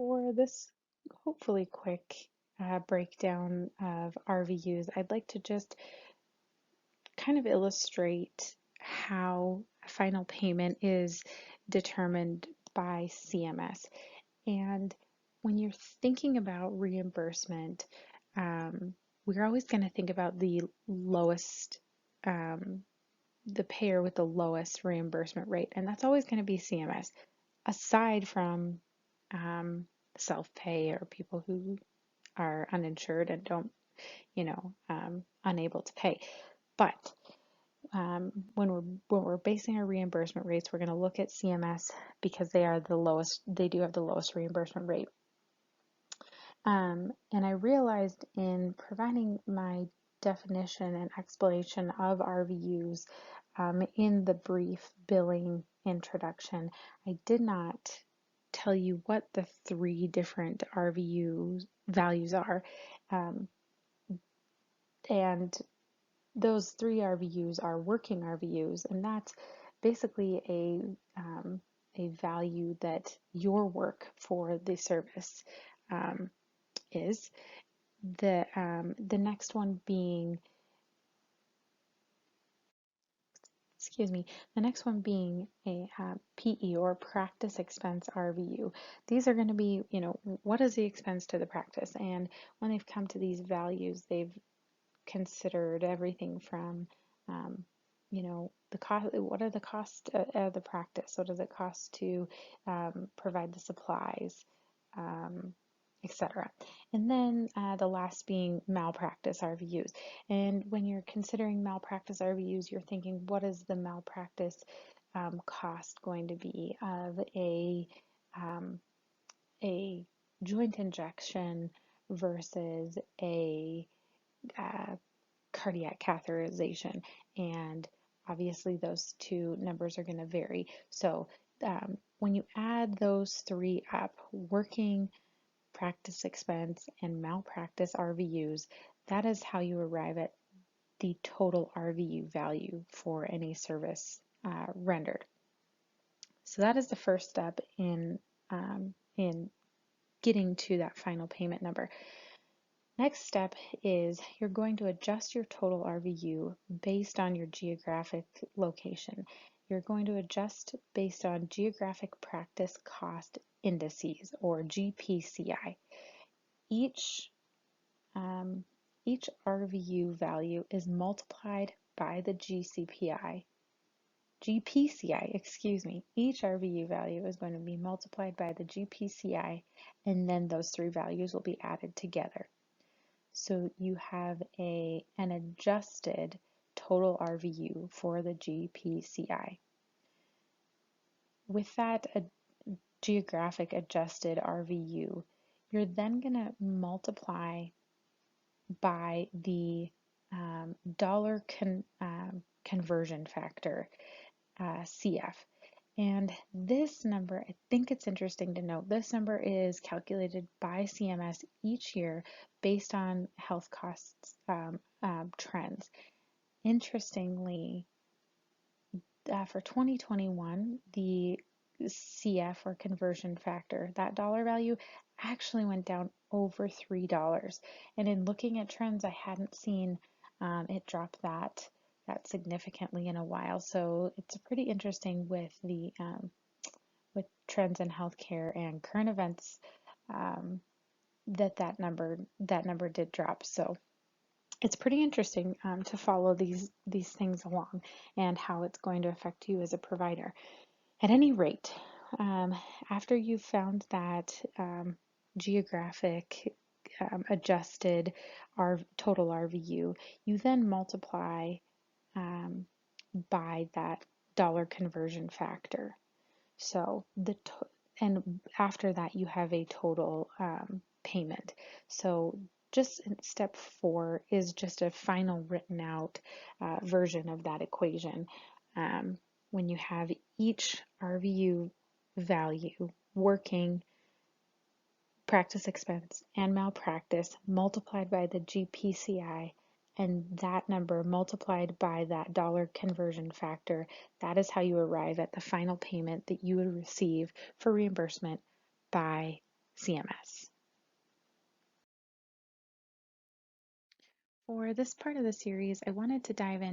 For this hopefully quick breakdown of RVUs, I'd like to just kind of illustrate how a final payment is determined by CMS. And when you're thinking about reimbursement, we're always going to think about the lowest, the payer with the lowest reimbursement rate, and that's always going to be CMS, aside from self-pay or people who are uninsured and don't, unable to pay. But when we're basing our reimbursement rates, we're going to look at CMS because they are the lowest. They do have the lowest reimbursement rate. And I realized in providing my definition and explanation of RVUs in the brief billing introduction, I did not tell you what the three different RVU values are. And those three RVUs are working RVUs, and that's basically a value that your work for the service is. The next one being, the next one being a PE or practice expense RVU. These are going to be, what is the expense to the practice? And when they've come to these values, they've considered everything from, the cost. What are the costs of the practice? What does it cost to provide the supplies, etc. And then the last being malpractice RVUs. And when you're considering malpractice RVUs, you're thinking, what is the malpractice cost going to be of a joint injection versus a cardiac catheterization? And obviously those two numbers are going to vary. So when you add those three up, working, practice expense, and malpractice RVUs, that is how you arrive at the total RVU value for any service rendered. So that is the first step in getting to that final payment number. Next step is you're going to adjust your total RVU based on your geographic location. You're going to adjust based on geographic practice cost indices, or GPCI. Each RVU value is multiplied by the GPCI. Each RVU value is going to be multiplied by the GPCI, and then those three values will be added together. So you have an adjusted total RVU for the GPCI. With that geographic adjusted RVU, you're then going to multiply by the dollar conversion factor, CF. And this number, I think it's interesting to note, this number is calculated by CMS each year based on health costs trends. Interestingly, for 2021, the CF, or conversion factor, that dollar value actually went down over $3. And in looking at trends, I hadn't seen it drop that significantly in a while. So it's pretty interesting with the with trends in healthcare and current events, that number did drop. So it's pretty interesting to follow these things along and how it's going to affect you as a provider. At any rate, after you've found that geographic adjusted total RVU, you then multiply by that dollar conversion factor. So and after that you have a total payment. So just step 4 is just a final written out version of that equation. When you have each RVU value, working, practice expense, and malpractice multiplied by the GPCI, and that number multiplied by that dollar conversion factor, that is how you arrive at the final payment that you would receive for reimbursement by CMS. For this part of the series, I wanted to dive in